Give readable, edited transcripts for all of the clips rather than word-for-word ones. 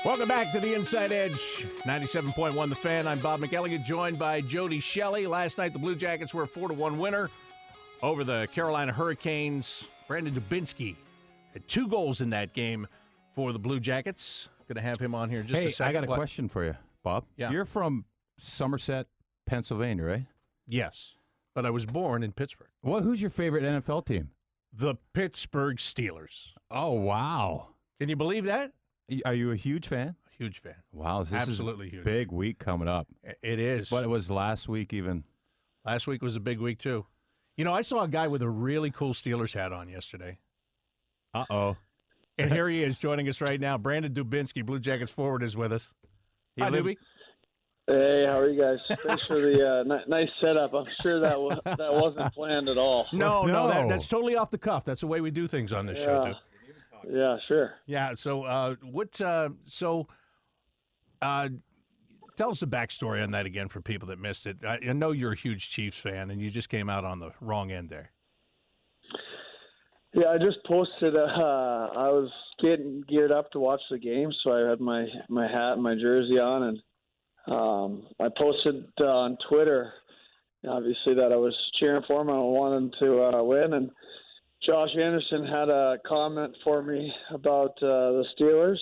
Welcome back to the Inside Edge, 97.1 The Fan. I'm Bob McElligott, joined by Jody Shelley. Last night, the Blue Jackets were a 4-1 winner over the Carolina Hurricanes. Brandon Dubinsky had 2 goals in that game for the Blue Jackets. Going to have him on here in just a second. I got a question for you, Bob. Yeah. You're from Somerset, Pennsylvania, right? Yes, but I was born in Pittsburgh. Well, who's your favorite NFL team? The Pittsburgh Steelers. Oh, wow. Can you believe that? Are you a huge fan? Huge fan. Wow, this Absolutely is a huge. big week coming up. It is. But it was last week even. Last week was a big week, too. You know, I saw a guy with a really cool Steelers hat on yesterday. Uh-oh. And here he is joining us right now. Brandon Dubinsky, Blue Jackets forward, is with us. Hi, Dubie. Hey, how are you guys? Thanks for the nice setup. I'm sure that wasn't planned at all. No, that's totally off the cuff. That's the way we do things on this show, dude. Yeah, sure. Yeah, so tell us the backstory on that again for people that missed it. I know you're a huge Chiefs fan, and you just came out on the wrong end there. Yeah, I just posted. I was getting geared up to watch the game, so I had my hat and my jersey on, and I posted on Twitter, obviously, that I was cheering for him. I wanted to win, and Josh Anderson had a comment for me about the Steelers,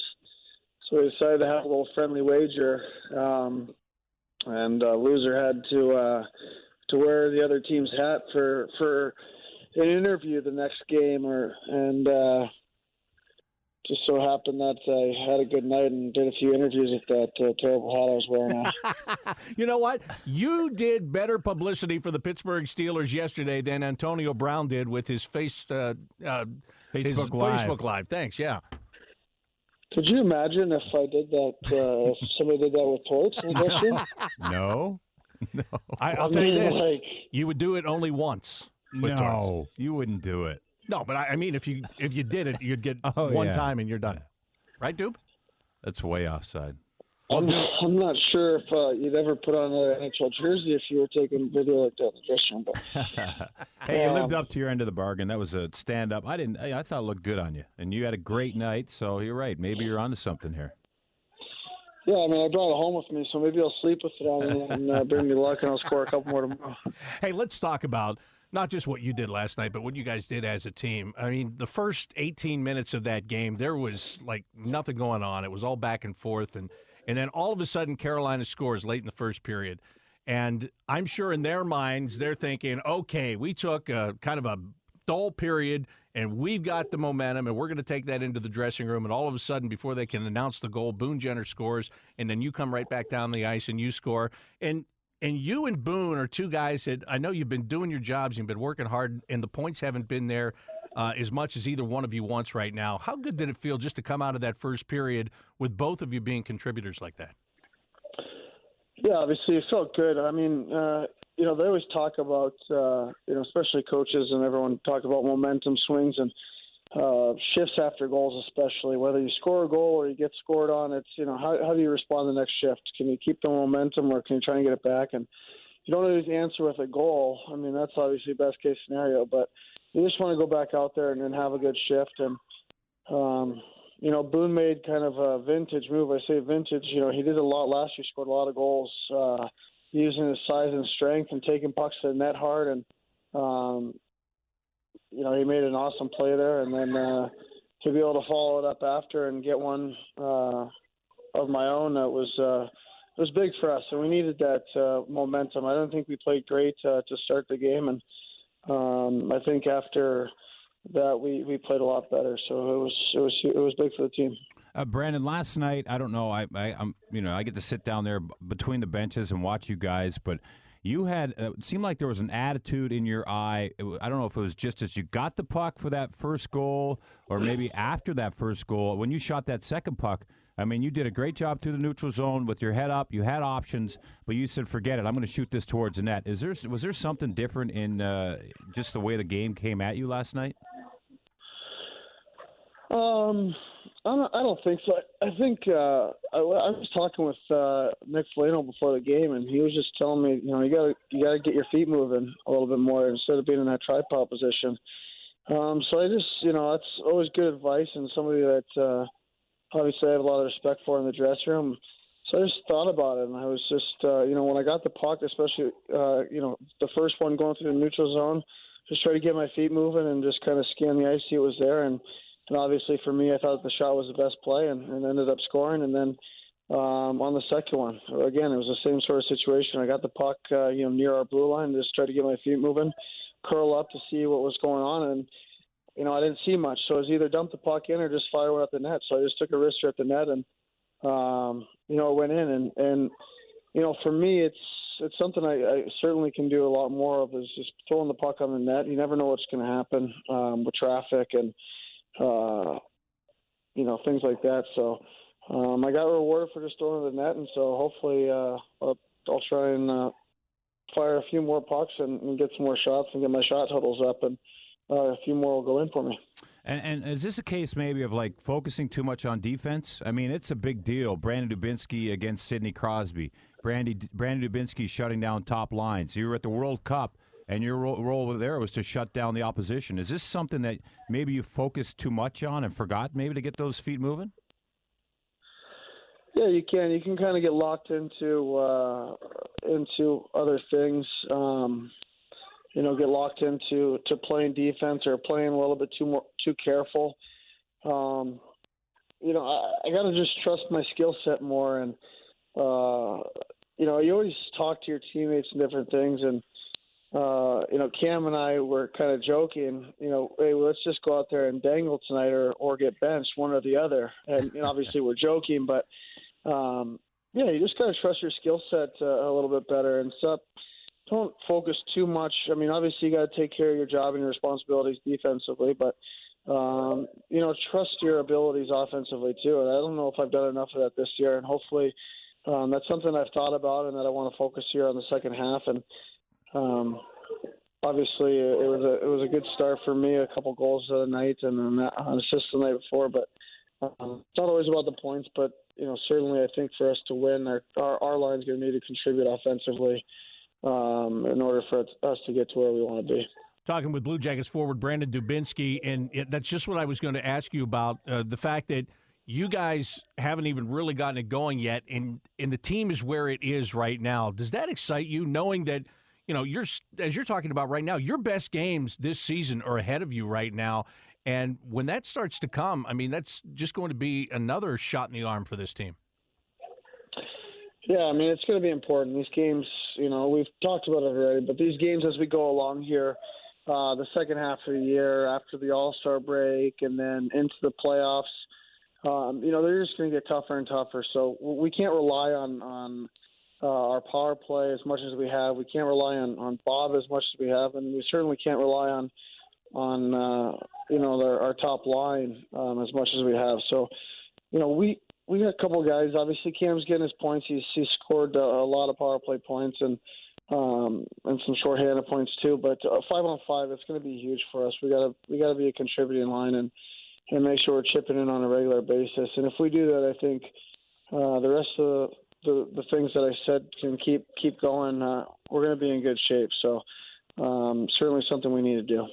so we decided to have a little friendly wager, and loser had to wear the other team's hat for an interview the next game, and just so happened that I had a good night and did a few interviews with that terrible hat I was wearing. You know what? You did better publicity for the Pittsburgh Steelers yesterday than Antonio Brown did with his Facebook Live. Thanks, yeah. Could you imagine if I did that, if somebody did that with torts in the No. I'll tell you this. You would do it only once. No, you wouldn't do it. No, but I mean, if you did it, you'd get one time and you're done. Yeah. Right, Dube? That's way offside. I'm not sure if you'd ever put on an NHL jersey if you were taking video like that in the dressing room. But, hey, you lived up to your end of the bargain. That was a stand-up. I thought it looked good on you, and you had a great night. So you're right. Maybe you're onto something here. Yeah, I mean, I brought it home with me, so maybe I'll sleep with it on and bring me luck, and I'll score a couple more tomorrow. Hey, let's talk about not just what you did last night, but what you guys did as a team. I mean, the first 18 minutes of that game, there was like nothing going on. It was all back and forth, and then all of a sudden Carolina scores late in the first period. And I'm sure in their minds they're thinking, okay, we took a kind of a dull period, and we've got the momentum, and we're going to take that into the dressing room. And all of a sudden, before they can announce the goal, Boone Jenner scores, and then you come right back down the ice and you score. And you and Boone are two guys that I know you've been doing your jobs, you've been working hard, and the points haven't been there as much as either one of you wants right now. How good did it feel just to come out of that first period with both of you being contributors like that? Yeah, obviously it felt good. I mean, they always talk about, especially coaches and everyone talk about momentum swings and shifts after goals, especially whether you score a goal or you get scored on. It's how do you respond the next shift? Can you keep the momentum or can you try and get it back? And you don't always answer with a goal. I mean, that's obviously best case scenario, but you just want to go back out there and then have a good shift. And Boone made kind of a vintage move. I say vintage. He did a lot last year. Scored a lot of goals using his size and strength and taking pucks to the net hard. And he made an awesome play there, and then to be able to follow it up after and get one of my own, that was big for us, and we needed that momentum. I don't think we played great to start the game, and I think after that we played a lot better. So it was big for the team. Brandon, last night, I don't know, I get to sit down there between the benches and watch you guys, but you had it seemed like there was an attitude in your eye. I don't know if it was just as you got the puck for that first goal or maybe after that first goal. When you shot that second puck, I mean, you did a great job through the neutral zone with your head up. You had options, but you said, forget it. I'm going to shoot this towards the net. Was there something different in just the way the game came at you last night? I don't think so. I think I was talking with Nick Foligno before the game, and he was just telling me, you got to get your feet moving a little bit more instead of being in that tripod position. So I just, it's always good advice, and somebody that obviously I have a lot of respect for in the dressing room. So I just thought about it, and I was just, when I got the puck, especially, the first one going through the neutral zone, just try to get my feet moving and just kind of scan the ice, see it was there. And obviously for me, I thought the shot was the best play and ended up scoring. And then on the second one, again, it was the same sort of situation. I got the puck, near our blue line, just tried to get my feet moving, curl up to see what was going on. And, I didn't see much. So it was either dump the puck in or just fire one at the net. So I just took a wrister at the net and, it went in. And for me, it's something I certainly can do a lot more of, is just throwing the puck on the net. You never know what's going to happen with traffic and, things like that. So I got rewarded for just throwing the net, and so hopefully I'll try and fire a few more pucks and get some more shots and get my shot totals up, and a few more will go in for me. And is this a case maybe of like focusing too much on defense? I mean, it's a big deal. Brandon Dubinsky against Sidney Crosby. Brandon Dubinsky shutting down top lines. You were at the World Cup, and your role over there was to shut down the opposition. Is this something that maybe you focused too much on and forgot maybe to get those feet moving? Yeah, you can. You can kind of get locked into other things. Get locked into playing defense or playing a little bit too careful. I got to just trust my skill set more. And you always talk to your teammates and different things. And Cam and I were kind of joking. Hey, let's just go out there and dangle tonight, or get benched, one or the other. And obviously we're joking, but you just got to trust your skill set a little bit better and stop. Don't focus too much. I mean, obviously you got to take care of your job and your responsibilities defensively, but trust your abilities offensively too. And I don't know if I've done enough of that this year, and hopefully that's something I've thought about and that I want to focus here on the second half. And obviously it was a good start for me, a couple goals the other night and an assist the night before, but it's not always about the points, but certainly I think for us to win, our line's going to need to contribute offensively in order for us to get to where we want to be. Talking with Blue Jackets forward Brandon Dubinsky, and that's just what I was going to ask you about, the fact that you guys haven't even really gotten it going yet, and the team is where it is right now. Does that excite you, knowing that, as you're talking about right now, your best games this season are ahead of you right now, and when that starts to come, I mean, that's just going to be another shot in the arm for this team. Yeah, I mean, it's going to be important. These games, we've talked about it already, but these games as we go along here, the second half of the year, after the All-Star break, and then into the playoffs, they're just going to get tougher and tougher. So we can't rely on our power play as much as we have. We can't rely on Bob as much as we have, and we certainly can't rely on our top line as much as we have. So, we got a couple of guys. Obviously, Cam's getting his points. He's scored a lot of power play points and some shorthanded points too. But 5-on-5, it's going to be huge for us. We got to be a contributing line and make sure we're chipping in on a regular basis. And if we do that, I think the rest of the things that I said can keep going. We're going to be in good shape. So certainly something we need to do.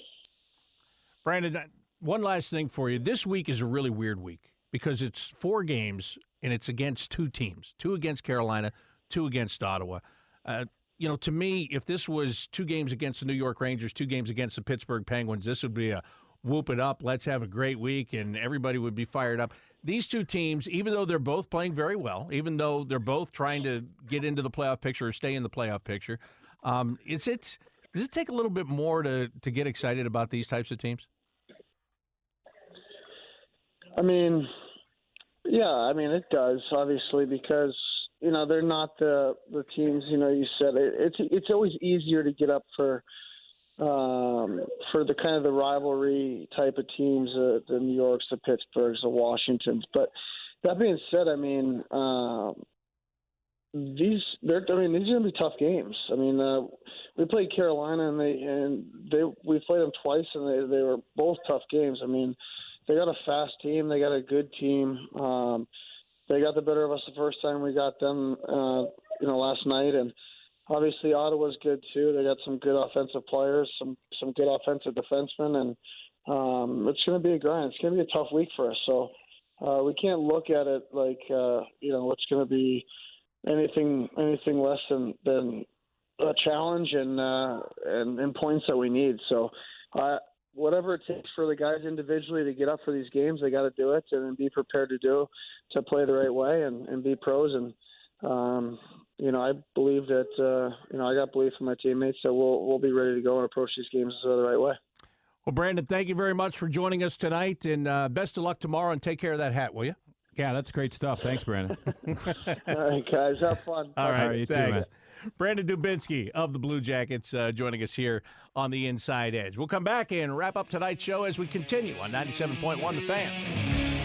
Brandon, one last thing for you. This week is a really weird week because it's 4 games and it's against 2 teams, 2 against Carolina, 2 against Ottawa. To me, if this was 2 games against the New York Rangers, 2 games against the Pittsburgh Penguins, this would be a whoop it up, let's have a great week, and everybody would be fired up. These 2 teams, even though they're both playing very well, even though they're both trying to get into the playoff picture or stay in the playoff picture, does it take a little bit more to get excited about these types of teams? I mean, yeah, it does, obviously, because, they're not the teams, you said it's always easier to get up for the kind of the rivalry type of teams, the New Yorks, the Pittsburghs, the Washingtons. But that being said, these are going to be tough games. We played Carolina we played them twice, and they were both tough games. They got a fast team. They got a good team. They got the better of us the first time we got them, last night. And obviously Ottawa's good too. They got some good offensive players, some good offensive defensemen, and it's going to be a grind. It's going to be a tough week for us. So we can't look at it like it's going to be anything less than a challenge and points that we need. So whatever it takes for the guys individually to get up for these games, they got to do it and be prepared to play the right way and be pros. And I believe that I got belief in my teammates that we'll be ready to go and approach these games the right way. Well, Brandon, thank you very much for joining us tonight, and best of luck tomorrow, and take care of that hat, will you? Yeah, that's great stuff. Thanks, Brandon. All right, guys. Have fun. All right, you thanks. too, man. Brandon Dubinsky of the Blue Jackets joining us here on the Inside Edge. We'll come back and wrap up tonight's show as we continue on 97.1 The Fan.